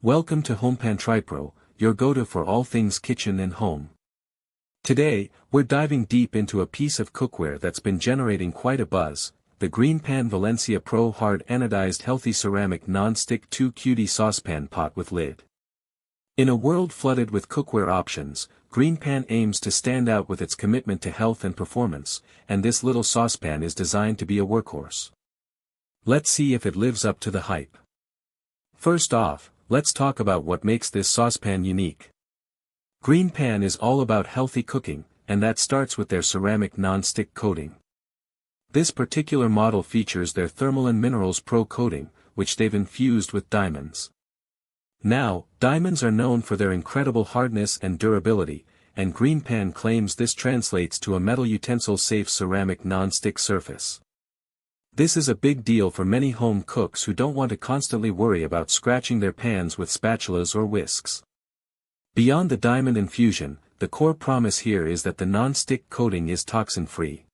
Welcome to GreenPan Pro, your go-to for all things kitchen and home. Today, we're diving deep into a piece of cookware that's been generating quite a buzz, the GreenPan Valencia Pro hard anodized healthy ceramic non-stick 2QT saucepan pot with lid. In a world flooded with cookware options, GreenPan aims to stand out with its commitment to health and performance, and this little saucepan is designed to be a workhorse. Let's see if it lives up to the hype. First off, let's talk about what makes this saucepan unique. GreenPan is all about healthy cooking, and that starts with their ceramic non-stick coating. This particular model features their Thermal and Minerals Pro coating, which they've infused with diamonds. Now, diamonds are known for their incredible hardness and durability, and GreenPan claims this translates to a metal utensil-safe ceramic non-stick surface. This is a big deal for many home cooks who don't want to constantly worry about scratching their pans with spatulas or whisks. Beyond the diamond infusion, the core promise here is that the non-stick coating is toxin-free.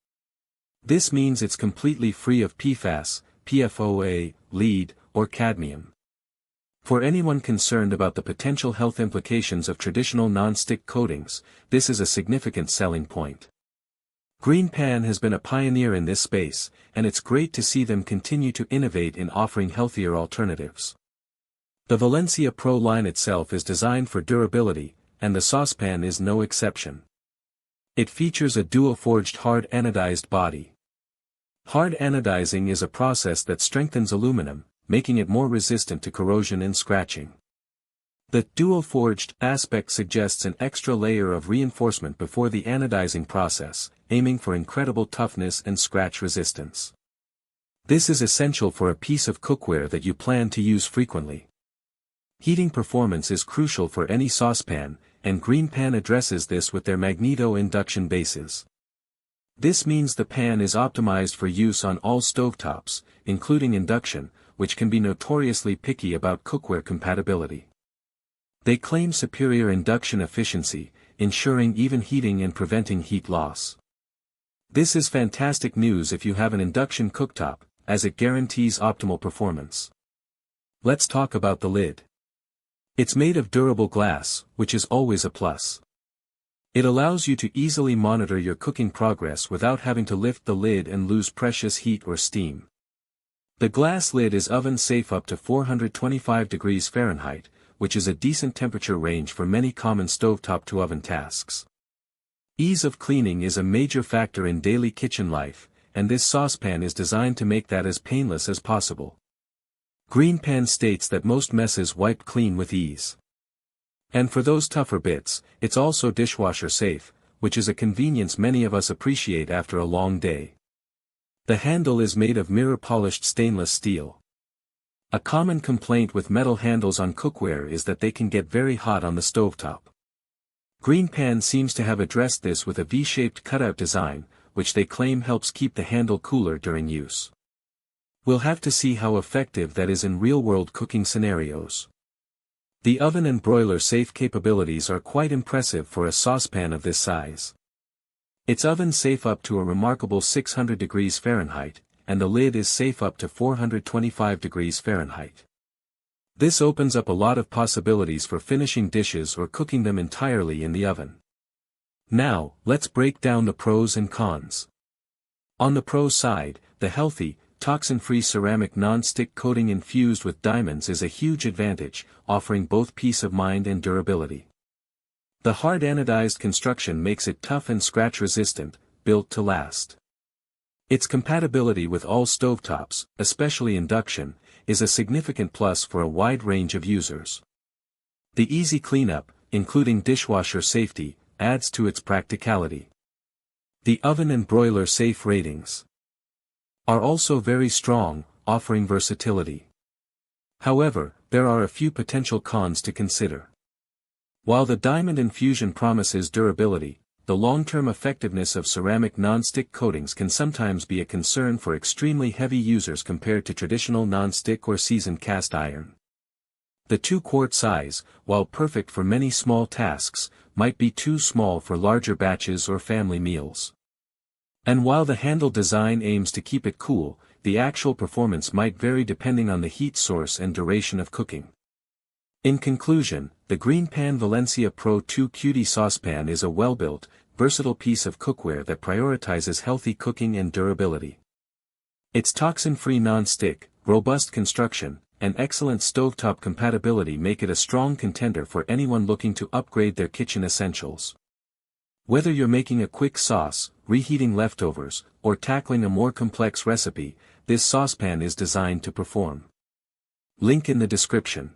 This means it's completely free of PFAS, PFOA, lead, or cadmium. For anyone concerned about the potential health implications of traditional non-stick coatings, this is a significant selling point. GreenPan has been a pioneer in this space, and it's great to see them continue to innovate in offering healthier alternatives. The Valencia Pro line itself is designed for durability, and the saucepan is no exception. It features a DuoForged hard anodized body. Hard anodizing is a process that strengthens aluminum, making it more resistant to corrosion and scratching. The DuoForged aspect suggests an extra layer of reinforcement before the anodizing process, aiming for incredible toughness and scratch resistance. This is essential for a piece of cookware that you plan to use frequently. Heating performance is crucial for any saucepan, and GreenPan addresses this with their Magneto Induction Bases. This means the pan is optimized for use on all stovetops, including induction, which can be notoriously picky about cookware compatibility. They claim superior induction efficiency, ensuring even heating and preventing heat loss. This is fantastic news if you have an induction cooktop, as it guarantees optimal performance. Let's talk about the lid. It's made of durable glass, which is always a plus. It allows you to easily monitor your cooking progress without having to lift the lid and lose precious heat or steam. The glass lid is oven safe up to 425 degrees Fahrenheit, which is a decent temperature range for many common stovetop to oven tasks. Ease of cleaning is a major factor in daily kitchen life, and this saucepan is designed to make that as painless as possible. GreenPan states that most messes wipe clean with ease. And for those tougher bits, it's also dishwasher safe, which is a convenience many of us appreciate after a long day. The handle is made of mirror-polished stainless steel. A common complaint with metal handles on cookware is that they can get very hot on the stovetop. GreenPan seems to have addressed this with a V-shaped cutout design, which they claim helps keep the handle cooler during use. We'll have to see how effective that is in real-world cooking scenarios. The oven and broiler safe capabilities are quite impressive for a saucepan of this size. It's oven safe up to a remarkable 600 degrees Fahrenheit, and the lid is safe up to 425 degrees Fahrenheit. This opens up a lot of possibilities for finishing dishes or cooking them entirely in the oven. Now, let's break down the pros and cons. On the pro side, the healthy, toxin-free ceramic non-stick coating infused with diamonds is a huge advantage, offering both peace of mind and durability. The hard anodized construction makes it tough and scratch-resistant, built to last. Its compatibility with all stovetops, especially induction, is a significant plus for a wide range of users. The easy cleanup, including dishwasher safety, adds to its practicality. The oven and broiler safe ratings are also very strong, offering versatility. However, there are a few potential cons to consider. While the diamond infusion promises durability, the long-term effectiveness of ceramic non-stick coatings can sometimes be a concern for extremely heavy users compared to traditional non-stick or seasoned cast iron. The 2-quart size, while perfect for many small tasks, might be too small for larger batches or family meals. And while the handle design aims to keep it cool, the actual performance might vary depending on the heat source and duration of cooking. In conclusion, the GreenPan Valencia Pro 2QT Saucepan is a well-built, versatile piece of cookware that prioritizes healthy cooking and durability. Its toxin-free non-stick, robust construction, and excellent stovetop compatibility make it a strong contender for anyone looking to upgrade their kitchen essentials. Whether you're making a quick sauce, reheating leftovers, or tackling a more complex recipe, this saucepan is designed to perform. Link in the description.